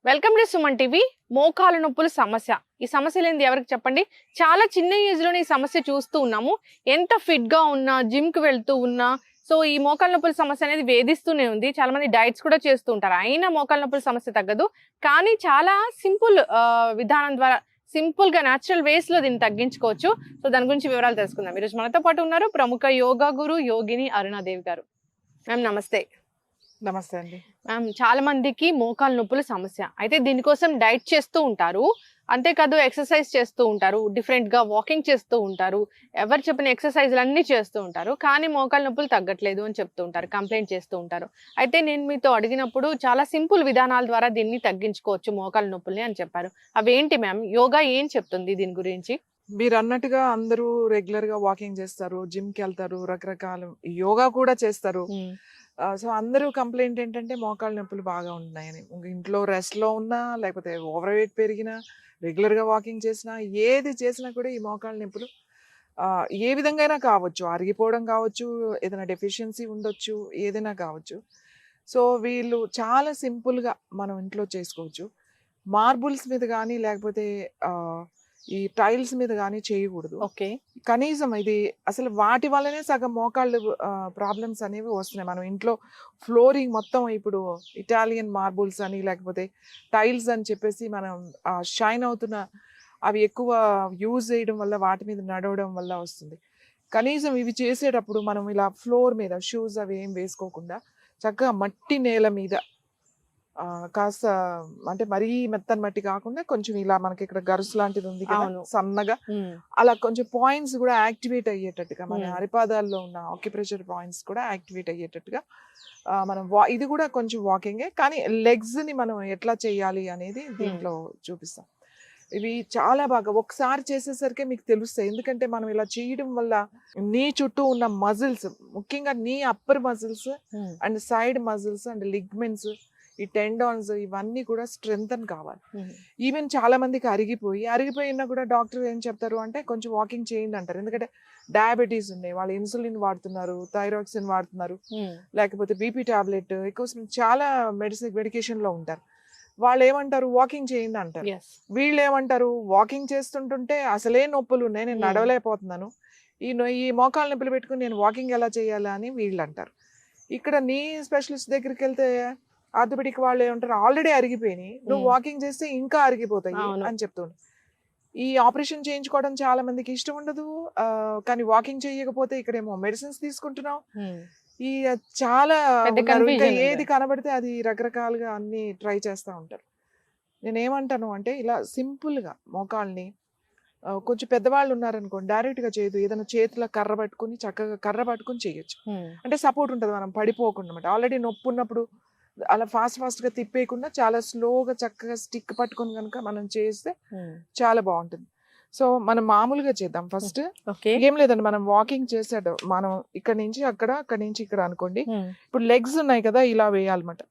Welcome to Suman TV. మోకాలు నొప్పుల సమస్య. ఈ సమస్య లేనిది ఎవరికి చెప్పండి. చాలా చిన్న ఏజ్ లోనే ఈ సమస్య చూస్తూ ఉన్నాము. ఎంత ఫిట్ గా ఉన్నా, జిమ్ కి వెళ్తూ ఉన్నా, సో ఈ మోకాలు నొప్పుల సమస్య అనేది వేధిస్తూనే ఉంది. చాలా మంది డైట్స్ కూడా చేస్తూ ఉంటారు, అయినా మోకాలు నొప్పుల సమస్య తగ్గదు. కానీ చాలా సింపుల్ విధానం ద్వారా, సింపుల్ గా న్యాచురల్ వేస్ లో దీన్ని తగ్గించుకోవచ్చు. సో దాని గురించి వివరాలు తెలుసుకుందాం. ఈరోజు మనతో పాటు ఉన్నారు ప్రముఖ యోగా గురు యోగిని అరుణాదేవి గారు. మ్యామ్ నమస్తే. నమస్తే అండి. మ్యామ్, చాలా మందికి మోకాలు నొప్పుల సమస్య అయితే దీనికోసం డైట్ చేస్తూ ఉంటారు, అంతేకాదు ఎక్సర్సైజ్ చేస్తూ ఉంటారు, డిఫరెంట్ గా వాకింగ్ చేస్తూ ఉంటారు, ఎవరు చెప్పిన ఎక్సర్సైజ్లు అన్ని చేస్తూ ఉంటారు, కానీ మోకాలు నొప్పులు తగ్గట్లేదు అని చెప్తూ ఉంటారు, కంప్లైంట్ చేస్తూ ఉంటారు. అయితే నేను మీతో అడిగినప్పుడు చాలా సింపుల్ విధానాల ద్వారా దీన్ని తగ్గించుకోవచ్చు మోకాలు నొప్పుల్ని అని చెప్పారు. అవేంటి మ్యామ్? యోగా ఏం చెప్తుంది దీని గురించి? మీరు అన్నట్టుగా అందరూ రెగ్యులర్ గా వాకింగ్ చేస్తారు, జిమ్ కి వెళ్తారు, రకరకాల యోగా కూడా చేస్తారు. సో అందరూ కంప్లైంట్ ఏంటంటే మోకాళ్ళ నొప్పులు బాగా ఉన్నాయని. ఇంట్లో రెస్ట్ లో ఉన్నా, లేకపోతే ఓవర్ వెయిట్ పెరిగినా, రెగ్యులర్ గా వాకింగ్ చేసినా, ఏది చేసినా కూడా ఈ మోకాళ్ళ నొప్పులు ఏ విధంగా అయినా కావచ్చు, అరిగిపోవడం కావచ్చు, ఏదైనా డెఫిషియన్సీ ఉండొచ్చు, ఏదైనా కావచ్చు. సో వీళ్ళు చాలా సింపుల్ గా మనం ఇంట్లో చేసుకోవచ్చు. మార్బుల్స్ మీద కానీ, లేకపోతే ఈ టైల్స్ మీద కానీ చేయకూడదు. ఓకే. కనీసం ఇది అసలు వాటి వల్లనే సగం మోకాళ్ళు ప్రాబ్లమ్స్ అనేవి వస్తున్నాయి. మనం ఇంట్లో ఫ్లోరింగ్ మొత్తం ఇప్పుడు ఇటాలియన్ మార్బుల్స్ అని, లేకపోతే టైల్స్ అని చెప్పేసి మనం షైన్ అవుతున్న అవి ఎక్కువ యూజ్ చేయడం వల్ల, వాటి మీద నడవడం వల్ల వస్తుంది. కనీసం ఇవి చేసేటప్పుడు మనం ఇలా ఫ్లోర్ మీద షూస్ అవి ఏం వేసుకోకుండా చక్కగా మట్టి నేల మీద కాస్త, అంటే మరీ మెత్తని మట్టి కాకుండా కొంచెం ఇలా మనకి ఇక్కడ గరుసు లాంటిది ఉంది కదా, సన్నగా అలా కొంచెం పాయింట్స్ కూడా యాక్టివేట్ అయ్యేటట్టుగా, మన అరిపాదాల్లో ఉన్న ఆక్యుప్రెషర్ పాయింట్స్ కూడా యాక్టివేట్ అయ్యేటట్టుగా మనం ఇది కూడా కొంచెం వాకింగే, కానీ లెగ్స్ ని మనం ఎట్లా చేయాలి అనేది దీంట్లో చూపిస్తాం. ఇవి చాలా బాగా ఒకసారి చేసేసరికి మీకు తెలుస్తాయి. ఎందుకంటే మనం ఇలా చేయడం వల్ల నీ చుట్టూ ఉన్న మజిల్స్, ముఖ్యంగా నీ upper muscles and side muscles and ligaments, ఈ టెండాన్స్, ఇవన్నీ కూడా స్ట్రెంగ్తన్ కావాలి. ఈవెన్ చాలా మందికి అరిగిపోయినా కూడా డాక్టర్ ఏం చెప్తారు అంటే కొంచెం వాకింగ్ చేయండి అంటారు. ఎందుకంటే డయాబెటీస్ ఉన్నాయి, వాళ్ళు ఇన్సులిన్ వాడుతున్నారు, థైరాక్సిన్ వాడుతున్నారు, లేకపోతే బీపీ టాబ్లెట్, ఎక్కువ చాలా మెడికేషన్ లో ఉంటారు. వాళ్ళు ఏమంటారు వాకింగ్ చేయండి అంటారు. వీళ్ళు ఏమంటారు వాకింగ్ చేస్తుంటుంటే అసలే నొప్పులు ఉన్నాయి, నేను నడవలేకపోతున్నాను, ఈ మోకాలు నొప్పులు పెట్టుకుని నేను వాకింగ్ ఎలా చేయాలా అని వీళ్ళు అంటారు. ఇక్కడ నీ స్పెషలిస్ట్ దగ్గరికి వెళ్తే ఆర్థోపెడిక్ వాళ్ళు ఏమంటారు, ఆల్రెడీ అరిగిపోయినాయి, నువ్వు వాకింగ్ చేస్తే ఇంకా అరిగిపోతాయి అని చెప్తుండ్రు. ఈ ఆపరేషన్ చేయించుకోవడం చాలా మందికి ఇష్టం ఉండదు, కానీ వాకింగ్ చేయకపోతే ఇక్కడేమో మెడిసిన్స్ తీసుకుంటున్నాం. ఈ చాలా ఇంకా ఏది కనబడితే అది రకరకాలుగా అన్ని ట్రై చేస్తూ ఉంటారు. నేనేమంటాను అంటే ఇలా సింపుల్ గా మోకాల్ని, కొంచెం పెద్దవాళ్ళు ఉన్నారనుకోండి డైరెక్ట్ గా చేయదు, ఏదైనా చేతిలో కర్ర పట్టుకుని చక్కగా కర్ర పట్టుకుని చేయొచ్చు. అంటే సపోర్ట్ ఉంటుంది, మనం పడిపోకుండా అనమాట. ఆల్రెడీ నొప్పి ఉన్నప్పుడు అలా ఫాస్ట్ గా తిప్పేయకుండా చాలా స్లోగా చక్కగా స్టిక్ పట్టుకుని కనుక మనం చేస్తే చాలా బాగుంటుంది. సో మనం మామూలుగా చేద్దాం. ఫస్ట్ ఏం లేదండి, మనం వాకింగ్ చేసేటం, మనం ఇక్కడ నుంచి అక్కడ నుంచి ఇక్కడ అనుకోండి. ఇప్పుడు లెగ్స్ ఉన్నాయి కదా, ఇలా వేయాలన్నమాట.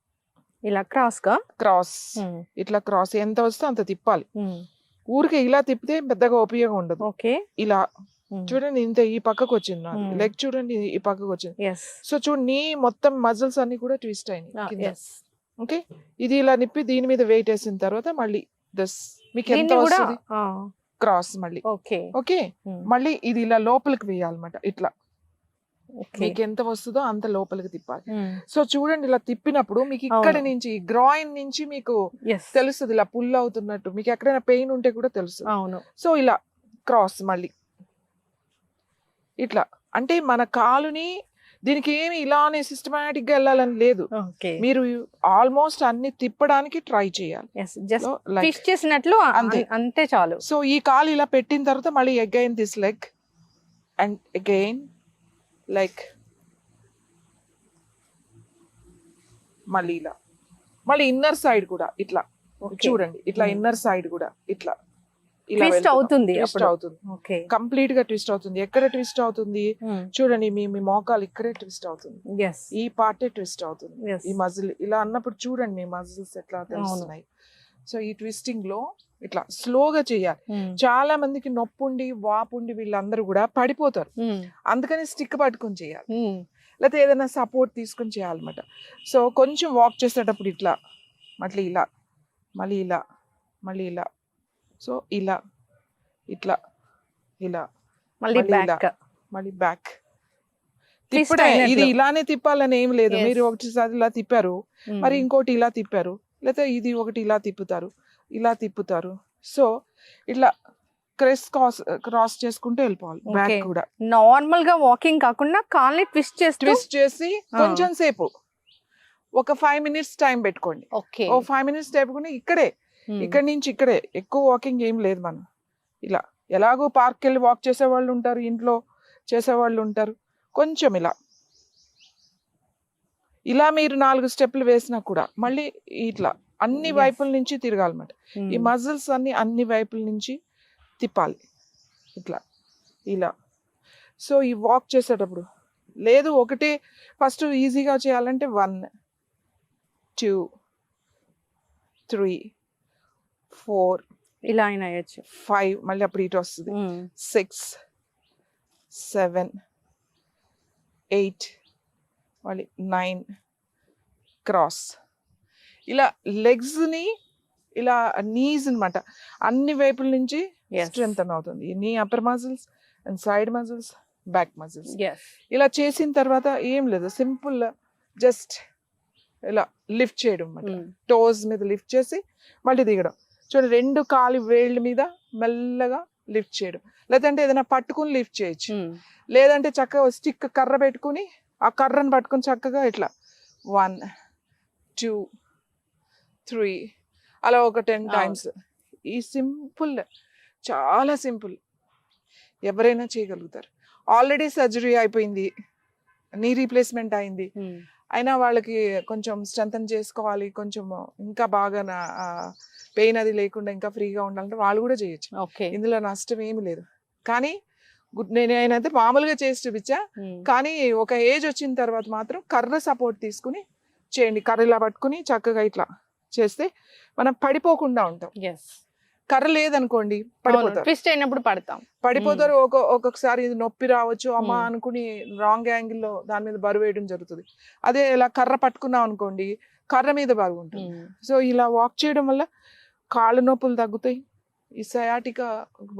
ఇలా క్రాస్ ఇట్లా క్రాస్ ఎంత వస్తే అంత తిప్పాలి. ఊరికే ఇలా తిప్పితే పెద్దగా ఉపయోగం ఉండదు. ఇలా చూడండి, ఇంత ఈ పక్కకు వచ్చింది లెగ్, చూడండి ఈ పక్కకు వచ్చింది. సో చూడండి, నీ మొత్తం మజిల్స్ అన్ని కూడా ట్విస్ట్ అయినాయి. ఓకే, ఇది ఇలా నిప్పి దీని మీద వెయిట్ వేసిన తర్వాత మళ్ళీ మీకు ఎంత వస్తుంది క్రాస్ మళ్ళీ. ఓకే, మళ్ళీ ఇది ఇలా లోపలికి వేయాలన్నమాట. ఇట్లా మీకు ఎంత వస్తుందో అంత లోపలికి తిప్పాలి. సో చూడండి, ఇలా తిప్పినప్పుడు మీకు ఇక్కడ నుంచి గ్రాయిన్ నుంచి మీకు తెలుస్తుంది ఇలా పుల్ అవుతున్నట్టు. మీకు ఎక్కడైనా పెయిన్ ఉంటే కూడా తెలుస్తుంది. సో ఇలా క్రాస్ మళ్ళీ ఇట్లా, అంటే మన కాలుని దీనికి ఏమి ఇలానే సిస్టమాటిక్ గా వెళ్ళాలని లేదు, మీరు ఆల్మోస్ట్ అన్ని తిప్పడానికి ట్రై చేయాలి. అంతే చాలు. సో ఈ కాలు ఇలా పెట్టిన తర్వాత మళ్ళీ again this leg and again like, మళ్ళీ ఇలా, మళ్ళీ ఇన్నర్ సైడ్ కూడా ఇట్లా చూడండి, ఇట్లా ఇన్నర్ సైడ్ కూడా ఇట్లా ట్విస్ట్ అవుతుంది, కంప్లీట్ గా ట్విస్ట్ అవుతుంది. ఎక్కడ ట్విస్ట్ అవుతుంది చూడండి, మీ మోకాలు ఇక్కడే ట్విస్ట్ అవుతుంది, ఈ పార్టే ట్విస్ట్ అవుతుంది, ఈ మజిల్ ఇలా అన్నప్పుడు చూడండి మీ మజిల్స్ ఎట్లా తెలుస్తున్నాయి. సో ఈ ట్విస్టింగ్ లో ఇట్లా స్లోగా చేయాలి. చాలా మందికి నొప్పుండి వాపుండి వీళ్ళందరూ కూడా పడిపోతారు, అందుకని స్టిక్ పట్టుకొని చేయాలి, లేకపోతే ఏదైనా సపోర్ట్ తీసుకొని చేయాలన్నమాట. సో కొంచెం వాక్ చేసేటప్పుడు ఇట్లా మళ్ళీ ఇలా మళ్ళీ ఇలా, మళ్ళీ ఇలా. సో ఇలా, ఇట్లా, ఇలా, మళ్ళీ మళ్ళీ ఇలా, బ్యాక్. మళ్ళీ బ్యాక్ Twist తిప్పడే. ఇది అయినట్లు. ఇలానే తిప్పాలని ఏం లేదు. Yes. మీరు ఒకటిసారి ఇలా తిప్పారు, మరి ఇంకోటి ఇలా తిప్పారు, లేకపోతే ఇది ఒకటి ఇలా తిప్పుతారు, ఇలా తిప్పుతారు. సో ఇట్లా క్రాస్ చేసుకుంటూ వెళ్ళిపోవాలి. Back Okay. కూడా నార్మల్ గా వాకింగ్ కాకుండా కాల్ని ట్విస్ట్ చేస్తూ. ట్విస్ట్ చేసి కొంచెం సేపు ఒక 5 minutes టైం పెట్టుకోండి. ఓకే. ఓ 5 minutes పెట్టుకుని ఇక్కడే, ఇక్కడి నుంచి ఇక్కడే, ఎక్కువ వాకింగ్ ఏం లేదు. మనం ఇలా ఎలాగో పార్క్ వెళ్ళి వాక్ చేసేవాళ్ళు ఉంటారు, ఇంట్లో చేసేవాళ్ళు ఉంటారు. కొంచెం ఇలా ఇలా మీరు 4 స్టెప్లు వేసినా కూడా మళ్ళీ ఇట్లా అన్ని Yes. వైపుల నుంచి తిరగాలన్నమాట. ఈ మజిల్స్ అన్ని వైపుల నుంచి తిప్పాలి ఇట్లా, ఇలా. సో ఈ వాక్ చేసేటప్పుడు లేదు, ఒకటే ఫస్ట్ ఈజీగా చేయాలంటే 1 2 3 4 ఇలా అయినా వేయచ్చు. 5 మళ్ళీ అప్పుడు ఇటు వస్తుంది. 6 7 8 మళ్ళీ 9 క్రాస్. ఇలా లెగ్స్ని ఇలా నీస్ అన్నమాట అన్ని వైపుల నుంచి స్ట్రెంగ్ అవుతుంది. నీ upper muscles and side muscles, back muscles. ఇలా చేసిన తర్వాత ఏం లేదు, సింపుల్ జస్ట్ ఇలా లిఫ్ట్ చేయడం అన్నమాట. టోస్ మీద లిఫ్ట్ చేసి మళ్ళీ దిగడం. చూడండి, 2 కాలి వేళ్ళ మీద మెల్లగా లిఫ్ట్ చేయడం. లేదంటే ఏదైనా పట్టుకుని లిఫ్ట్ చేయొచ్చు, లేదంటే చక్కగా స్టిక్ కర్ర పెట్టుకుని ఆ కర్రను పట్టుకుని చక్కగా ఇట్లా 1 2 3 అలా ఒక 10 times. ఈ సింపుల్, చాలా సింపుల్, ఎవరైనా చేయగలుగుతారు. ఆల్రెడీ సర్జరీ అయిపోయింది, నీ రీప్లేస్మెంట్ అయింది, అయినా వాళ్ళకి కొంచెం స్ట్రెంథన్ చేసుకోవాలి, కొంచెం ఇంకా బాగా పెయిన్ అది లేకుండా ఇంకా ఫ్రీగా ఉండాలంటే వాళ్ళు కూడా చేయొచ్చు. ఇందులో నష్టం ఏమి లేదు. కానీ నేనైతే మామూలుగా చేసి చూపించా, కానీ ఒక ఏజ్ వచ్చిన తర్వాత మాత్రం కర్ర సపోర్ట్ తీసుకుని చేయండి. కర్ర ఇలా పట్టుకుని చక్కగా ఇట్లా చేస్తే మనం పడిపోకుండా ఉంటాం. కర్ర లేదనుకోండి పడిపోతారు, ట్విస్ట్ అయినప్పుడు పడిపోతారు. ఒక్కొక్కసారి ఇది నొప్పి రావచ్చు అమ్మా అనుకుని రాంగ్ యాంగిల్లో దాని మీద బరువు వేయడం జరుగుతుంది. అదే ఇలా కర్ర పట్టుకున్నాం అనుకోండి, కర్ర మీద బరువు ఉంటుంది. సో ఇలా వాక్ చేయడం వల్ల కాళ్ళ నొప్పులు తగ్గుతాయి, ఈ సయాటికా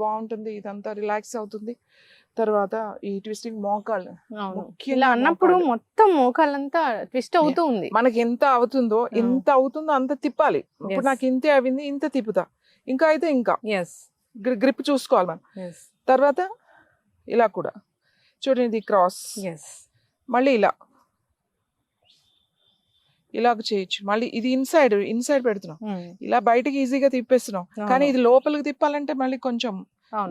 బాగుంటుంది, ఇదంతా రిలాక్స్ అవుతుంది. తర్వాత ఈ ట్విస్టింగ్ మోకాళ్ళు ఇలా అన్నప్పుడు మొత్తం మోకాళ్ళంతా ట్విస్ట్ అవుతూ ఉంది. మనకి ఎంత అవుతుందో అంత తిప్పాలి. ఇప్పుడు నాకు ఇంతే అయింది, ఇంత తిప్పుతా, ఇంకా అయితే ఇంకా గ్రిప్ చూసుకోవాలి మనం. తర్వాత ఇలా కూడా చూడండి, ఇది క్రాస్, మళ్ళీ ఇలాగ చేయొచ్చు. మళ్ళీ ఇది ఇన్సైడ్ పెడుతున్నాం, ఇలా బయటకి ఈజీగా తిప్పేస్తున్నాం. కానీ ఇది లోపలికి తిప్పాలంటే మళ్ళీ కొంచెం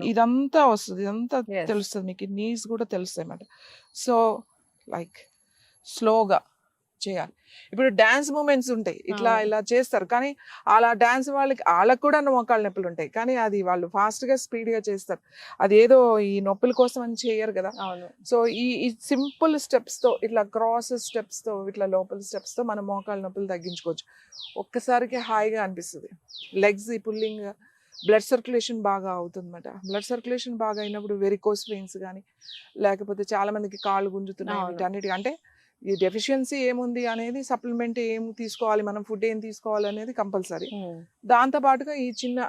ఇదంతా వస్తుంది, ఇదంతా తెలుస్తుంది మీకు, నీస్ కూడా తెలుస్తాయి అన్నమాట. సో లైక్ స్లోగా చేయాలి. ఇప్పుడు డాన్స్ మూమెంట్స్ ఉంటాయి, ఇట్లా ఇలా చేస్తారు, కానీ అలా డాన్స్ వాళ్ళకి కూడా మోకాళ్ళ నొప్పులు ఉంటాయి, కానీ అది వాళ్ళు ఫాస్ట్ గా స్పీడ్ గా చేస్తారు. అది ఏదో ఈ నొప్పుల కోసం అని చేయరు కదా. సో ఈ సింపుల్ స్టెప్స్ తో, ఇట్లా క్రాస్ స్టెప్స్ తో, ఇట్లా లోపల స్టెప్స్ తో మనం మోకాళ్ళ నొప్పులు తగ్గించుకోవచ్చు. ఒక్కసారికి హాయిగా అనిపిస్తుంది. లెగ్స్ ఈ పుల్లింగ్, బ్లడ్ సర్క్యులేషన్ బాగా అవుతుంది అన్నమాట. బ్లడ్ సర్క్యులేషన్ బాగా అయినప్పుడు వెరికోస్ వెయిన్స్ కానీ, లేకపోతే చాలా మందికి కాళ్ళు గుంజుతున్నాయి, వీటన్నిటి అంటే ఈ డెఫిషియన్సీ ఏముంది అనేది, సప్లిమెంట్ ఏం తీసుకోవాలి, మనం ఫుడ్ ఏం తీసుకోవాలి అనేది కంపల్సరీ. దాంతో పాటుగా ఈ చిన్న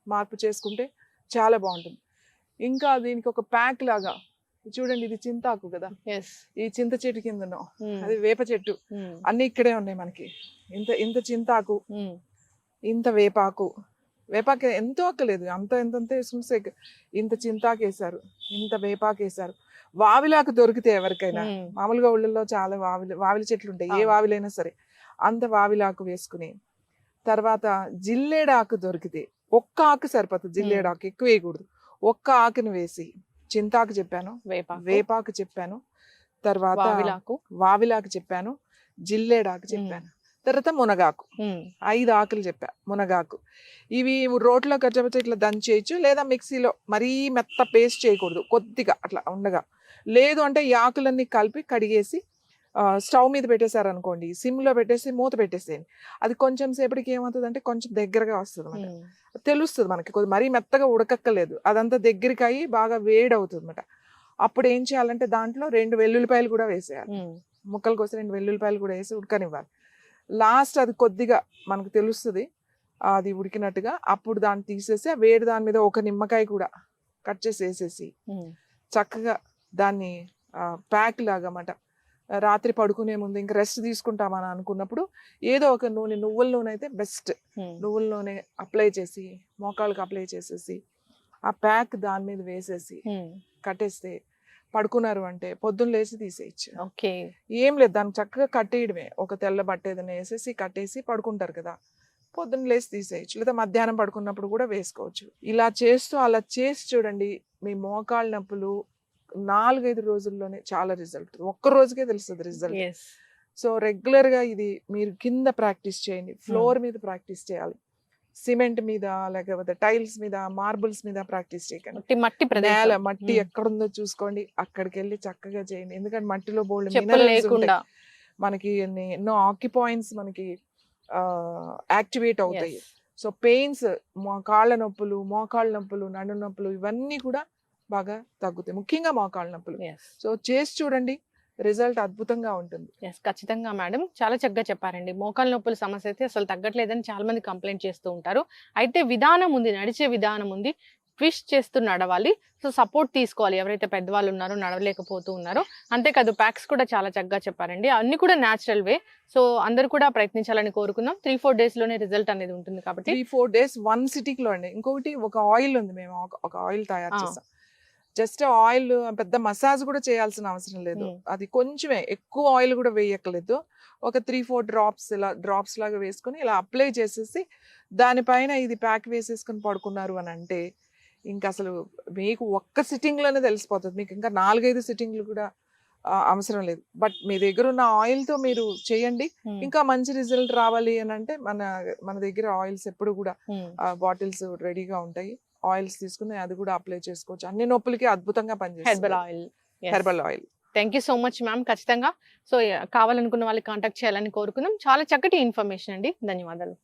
మార్పు చేసుకుంటే చాలా బాగుంటుంది. ఇంకా దీనికి ఒక ప్యాక్ లాగా చూడండి, ఇది చింతాకు కదా, ఈ చింత చెట్టు కింద ఉన్నాం, అది వేప చెట్టు, అన్ని ఇక్కడే ఉన్నాయి మనకి. ఇంత చింతాకు, ఇంత వేపాకు ఎంతో అక్కలేదు, ఎంత వేసుకుంటే ఇంత చింతాకు వేసారు, ఇంత వేపాకు వేసారు. వావిలాకు దొరికితే ఎవరికైనా, మామూలుగా ఊళ్ళల్లో చాలా వావిలి చెట్లు ఉంటాయి, ఏ వావిలైనా సరే, అంత వావిలాకు వేసుకుని, తర్వాత జిల్లేడాకు దొరికితే ఒక్క ఆకు సరిపోతుంది, జిల్లేడాకు ఎక్కువ వేయకూడదు, ఒక్క ఆకుని వేసి, చింతాకు చెప్పాను, వేపాకు చెప్పాను, తర్వాత వావిలాకు చెప్పాను, జిల్లేడాకు చెప్పాను, తర్వాత మునగాకు, 5 ఆకులు చెప్పా. మునగాకు ఇవి రోట్లో కచ్చపచ్చ ఇట్లా దంచేయచ్చు, లేదా మిక్సీలో మరీ మెత్త పేస్ట్ చేయకూడదు, కొద్దిగా అట్లా ఉండగా. లేదు అంటే ఈ ఆకులన్నీ కలిపి కడిగేసి స్టవ్ మీద పెట్టేశారనుకోండి, సిమ్లో పెట్టేసి మూత పెట్టేసేయండి. అది కొంచెం సేపటికి ఏమవుతుంది అంటే కొంచెం దగ్గరగా వస్తుంది అన్నమాట, తెలుస్తుంది మనకి, మరీ మెత్తగా ఉడకక్కలేదు, అదంతా దగ్గరికి అయ్యి బాగా వేడి అవుతుంది అన్నమాట. అప్పుడు ఏం చేయాలంటే దాంట్లో 2 వెల్లుల్లిపాయలు కూడా వేసేయాలి, ముక్కల కోసం 2 వెల్లుల్లిపాయలు కూడా వేసి ఉడకనివ్వాలి. లాస్ట్ అది కొద్దిగా మనకు తెలుస్తుంది, అది ఉడికినట్టుగా అప్పుడు దాన్ని తీసేసి ఆ వేడి దాని మీద ఒక నిమ్మకాయ కూడా కట్ చేసి వేసేసి చక్కగా దాన్ని ప్యాక్ లాగా అన్నమాట. రాత్రి పడుకునే ముందు ఇంకా రెస్ట్ తీసుకుంటామని అనుకున్నప్పుడు ఏదో ఒక నూనె, నువ్వుల నూనె అయితే బెస్ట్. నువ్వుల నూనె అప్లై చేసి మోకాళ్ళకి అప్లై చేసేసి ఆ ప్యాక్ దాని మీద వేసేసి కట్టేస్తే పడుకున్నారు అంటే పొద్దున్న లేచి తీసేయచ్చు. ఓకే. ఏం లేదు, దాన్ని చక్కగా కట్టేయడమే. ఒక తెల్ల బట్ట ఏదైనా వేసేసి కట్టేసి పడుకుంటారు కదా, పొద్దున్న లేచి తీసేయచ్చు. లేదా మధ్యాహ్నం పడుకున్నప్పుడు కూడా వేసుకోవచ్చు. ఇలా చేస్తూ అలా చేసి చూడండి, మీ మోకాళ్ళ నొప్పులు 4-5 రోజుల్లోనే చాలా రిజల్ట్, ఒక్క రోజుకే తెలుస్తుంది రిజల్ట్. సో రెగ్యులర్ గా ఇది మీరు కింద ప్రాక్టీస్ చేయండి, ఫ్లోర్ మీద ప్రాక్టీస్ చేయాలి. సిమెంట్ మీద లేకపోతే టైల్స్ మీద, మార్బుల్స్ మీద ప్రాక్టీస్ చేయకండి. మట్టి నేల మట్టి ఎక్కడుందో చూసుకోండి, అక్కడికి వెళ్ళి చక్కగా చేయండి. ఎందుకంటే మట్టిలో బోల్డ్ చెప్పులు లేకుండా మనకి ఎన్నో ఆక్యుపాయింట్స్ మనకి యాక్టివేట్ అవుతాయి. సో పెయిన్స్, కాళ్ళ నొప్పులు, మోకాళ్ళ నొప్పులు, నడు నొప్పులు ఇవన్నీ కూడా బాగా తగ్గుతాయి, ముఖ్యంగా మోకాళ్ళ నొప్పులు. సో చేసి చూడండి, రిజల్ట్ అద్భుతంగా ఉంటుంది. ఖచ్చితంగా మేడం, చాలా చక్కగా చెప్పారండి. మోకాళ్ళ నొప్పుల సమస్య అయితే అసలు తగ్గట్లేదని చాలా మంది కంప్లైంట్ చేస్తూ ఉంటారు. అయితే విధానం ఉంది, నడిచే విధానం ఉంది, ట్విస్ట్ చేస్తూ నడవాలి. సో సపోర్ట్ తీసుకోవాలి ఎవరైతే పెద్దవాళ్ళు ఉన్నారో, నడవలేకపోతూ ఉన్నారో. అంతేకాదు ప్యాక్స్ కూడా చాలా చక్కగా చెప్పారండి, అన్ని కూడా న్యాచురల్ వే. సో అందరు కూడా ప్రయత్నించాలని కోరుకుందాం. 3-4 days లోనే రిజల్ట్ అనేది ఉంటుంది కాబట్టి 3-4 days 1 sitting లో అండి. ఇంకొకటి ఒక ఆయిల్ ఉంది, మేము ఒక ఆయిల్ తయారు చేసాం. జస్ట్ ఆయిల్, పెద్ద మసాజ్ కూడా చేయాల్సిన అవసరం లేదు. అది కొంచెమే, ఎక్కువ ఆయిల్ కూడా వేయక్కలేదు. ఒక 3-4 డ్రాప్స్ ఇలా డ్రాప్స్ లాగా వేసుకొని ఇలా అప్లై చేసేసి దానిపైన ఇది ప్యాక్ వేసేసుకొని పడుకున్నారు అని అంటే ఇంకా అసలు మీకు ఒక్క సిట్టింగ్ లోనే తెలిసిపోతుంది. మీకు ఇంకా 4-5 సిట్టింగ్లు కూడా అవసరం లేదు. బట్ మీ దగ్గర ఉన్న ఆయిల్ తో మీరు చేయండి, ఇంకా మంచి రిజల్ట్ రావాలి అని అంటే మన దగ్గర ఆయిల్స్ ఎప్పుడు కూడా బాటిల్స్ రెడీగా ఉంటాయి. ఆయిల్స్ తీసుకుని అది కూడా అప్లై చేసుకోవచ్చు. అన్ని నొప్పులకి అద్భుతంగా పనిచేస్తుంది herbal oil. Thank you so much ma'am. ఖచ్చితంగా సో కావాలనుకున్న వాళ్ళకి కాంటాక్ట్ చేయాలని కోరుకుందాం. చాలా చక్కటి ఇన్ఫర్మేషన్ అండి, ధన్యవాదాలు.